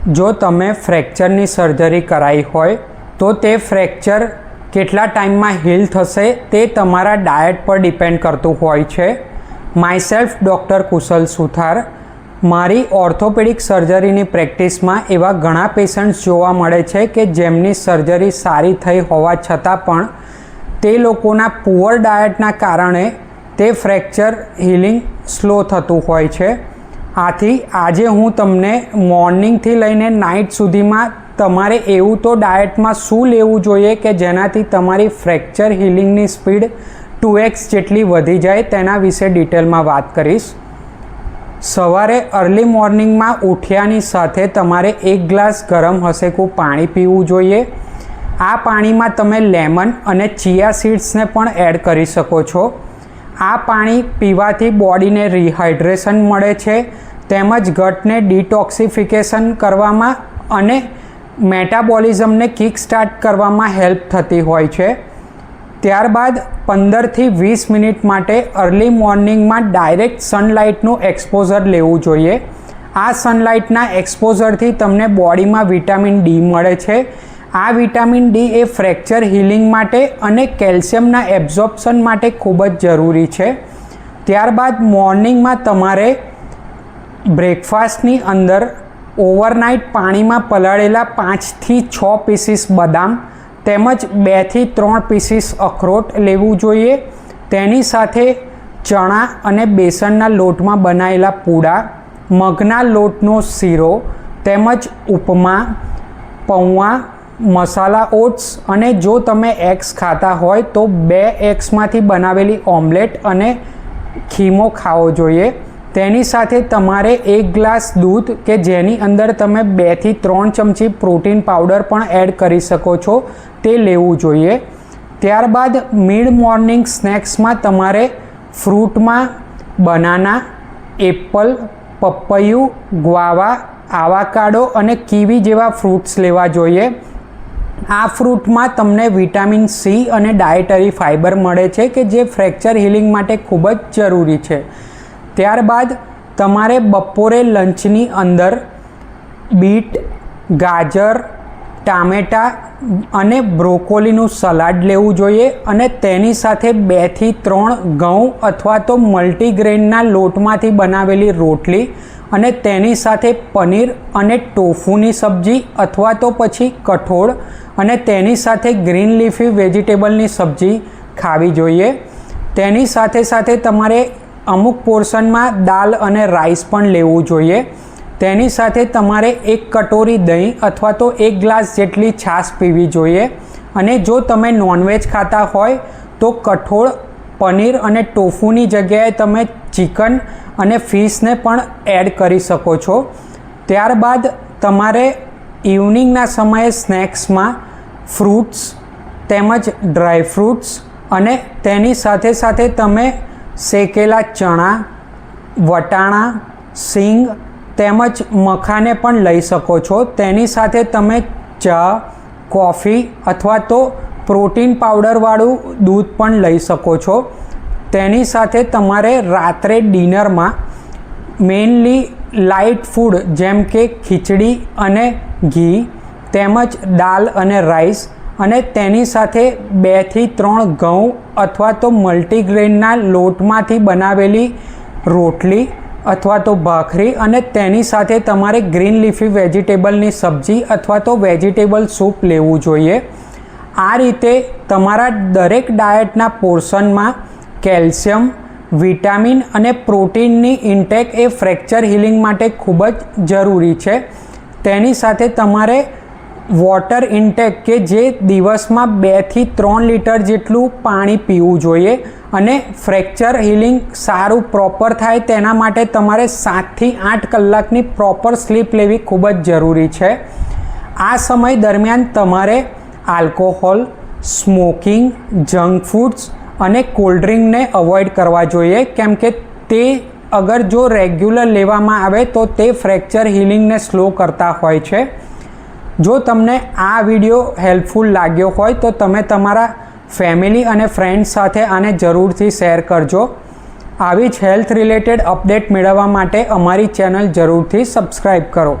જો તમે ફ્રેક્ચરની સર્જરી કરાવી હોય તો તે ફ્રેક્ચર કેટલા ટાઈમમાં હીલ થશે તે તમારા ડાયટ પર ડિપેન્ડ કરતું હોય છે. માયસેલ્ફ ડૉક્ટર કુશલ સુથાર. મારી ઓર્થોપેડિક સર્જરીની પ્રેક્ટિસમાં એવા ઘણા પેશન્ટ્સ જોવા મળે છે કે જેમની સર્જરી સારી થઈ હોવા છતાં પણ તે લોકોના પુઅર ડાયટના કારણે તે ફ્રેક્ચર હીલિંગ સ્લો થતું હોય છે. આથી આજે હું તમને મોર્નિંગથી લઈને નાઇટ સુધીમાં તમારે એવું તો ડાયટમાં શું લેવું જોઈએ કે જેનાથી તમારી ફ્રેક્ચર હીલિંગની સ્પીડ 2x જેટલી વધી જાય તેના વિશે ડિટેલમાં વાત કરીશ. સવારે અર્લી મોર્નિંગમાં ઉઠ્યાની સાથે તમારે 1 ગ્લાસ ગરમ હસેકું પાણી પીવું જોઈએ. આ પાણીમાં તમે લેમન અને ચિયા સીડ્સને પણ એડ કરી શકો છો. આ પાણી પીવાથી બોડીને રિહાઇડ્રેશન મળે છે તેમજ ગટને ડિટોક્સિફિકેશન કરવામાં અને મેટાબોલિઝમને કિક સ્ટાર્ટ કરવામાં હેલ્પ થતી હોય છે. ત્યારબાદ 15થી 20 મિનિટ માટે અર્લી મોર્નિંગમાં ડાયરેક્ટ સનલાઇટનું એક્સપોઝર લેવું જોઈએ. આ સનલાઇટના એક્સપોઝરથી તમને બોડીમાં વિટામિન ડી મળે છે. આ વિટામિન ડી એ ફ્રેક્ચર હીલિંગ માટે અને કેલ્શિયમના એબ્ઝોર્પ્શન માટે ખૂબ જ જરૂરી છે. ત્યારબાદ મોર્નિંગમાં તમારે બ્રેકફાસ્ટની અંદર ઓવરનાઇટ પાણીમાં પલાળેલા 5થી 6 પીસીસ બદામ તેમજ 2થી 3 પીસીસ અખરોટ લેવું જોઈએ. તેની સાથે ચણા અને બેસનના લોટમાં બનાવેલા પૂડા, મગના લોટનો શીરો તેમજ ઉપમા, પૌવા, મસાલા ઓટ્સ અને જો તમે એગ્સ ખાતા હોય તો 2 એગ્સમાંથી બનાવેલી ઓમલેટ અને ખીમો ખાવો જોઈએ. તેની સાથે તમારે 1 ગ્લાસ દૂધ કે જેની અંદર તમે 2થી 3 ચમચી પ્રોટીન પાવડર પણ એડ કરી શકો છો તે લેવું જોઈએ. ત્યારબાદ મિડ મોર્નિંગ સ્નેક્સમાં તમારે ફ્રૂટમાં બનાના, એપલ, પપૈયું, ગ્વાવા, આવાકાડો અને કીવી જેવા ફ્રૂટ્સ લેવા જોઈએ. આ ફ્રૂટમાં તમને વિટામિન સી અને ડાયટરી ફાઇબર મળે છે કે જે ફ્રેક્ચર હીલિંગ માટે ખૂબ જ જરૂરી છે. ત્યારબાદ તમારે બપોરે લંચની અંદર બીટ, ગાજર, ટામેટાં અને બ્રોકોલીનું સલાડ લેવું જોઈએ અને તેની સાથે 2થી 3 ઘઉં અથવા તો મલ્ટીગ્રેનના લોટમાંથી બનાવેલી રોટલી અને તેની સાથે પનીર અને ટોફુની સબ્જી અથવા તો પછી કઠોળ અને તેની સાથે ગ્રીન લીફી વેજીટેબલની સબ્જી ખાવી જોઈએ. તેની સાથે સાથે તમારે અમુક પોર્શનમાં દાળ અને રાઈસ પણ લેવું જોઈએ. તેની સાથે તમારે 1 કટોરી દહીં અથવા તો 1 ગ્લાસ જેટલી છાશ પીવી જોઈએ. અને જો તમે નોનવેજ ખાતા હોય તો કઠોળ, પનીર અને ટોફુની જગ્યાએ તમે ચિકન અને ફિશને પણ એડ કરી શકો છો. ત્યારબાદ તમારે ઇવનિંગના સમયે સ્નેક્સમાં ફ્રૂટ્સ તેમજ ડ્રાય ફ્રૂટ્સ અને તેની સાથે સાથે તમે શેકેલા ચણા, વટાણા, સિંગ તેમજ મખાને પણ લઈ શકો છો. તેની સાથે તમે ચા, કોફી અથવા તો પ્રોટીન પાવડરવાળું દૂધ પણ લઈ શકો છો. તેની સાથે તમારે રાત્રે ડિનરમાં મેઇનલી લાઇટ ફૂડ જેમ કે ખીચડી અને ઘી તેમજ દાળ અને રાઈસ અને તેની સાથે 2થી 3 ઘઉં અથવા તો મલ્ટીગ્રેનના લોટમાંથી બનાવેલી રોટલી અથવા તો ભાખરી અને તેની સાથે તમારે ગ્રીન લીફી વેજીટેબલની સબ્જી અથવા તો વેજીટેબલ સૂપ લેવું જોઈએ. આ રીતે તમારા દરેક ડાયટના પોર્શનમાં કેલ્શિયમ, વિટામિન અને પ્રોટીનની ઇન્ટેક એ ફ્રેક્ચર હીલિંગ માટે ખૂબ જ જરૂરી છે. તેની સાથે તમારે વોટર ઇન્ટેક કે જે દિવસમાં 2થી 3 લીટર જેટલું પાણી પીવું જોઈએ અને ફ્રેક્ચર હીલિંગ સારું પ્રોપર થાય તેના માટે તમારે 7થી 8 કલાકની પ્રોપર સ્લીપ લેવી ખૂબ જ જરૂરી છે. આ સમય દરમિયાન તમારે આલ્કોહોલ, સ્મોકિંગ, જંક ફૂડ્સ અને કોલ્ડ ડ્રિંકને અવોઇડ કરવા જોઈએ કેમ કે તે અગર જો રેગ્યુલર લેવામાં આવે તો તે ફ્રેક્ચર હીલિંગને સ્લો કરતા હોય છે. જો તમને આ વિડીયો હેલ્પફુલ લાગ્યો હોય તો તમે તમારા ફેમિલી અને ફ્રેન્ડ્સ સાથે આને જરૂરથી શેર કરજો. આવી જ હેલ્થ રિલેટેડ અપડેટ મેળવવા માટે અમારી ચેનલ જરૂરથી સબસ્ક્રાઈબ કરો.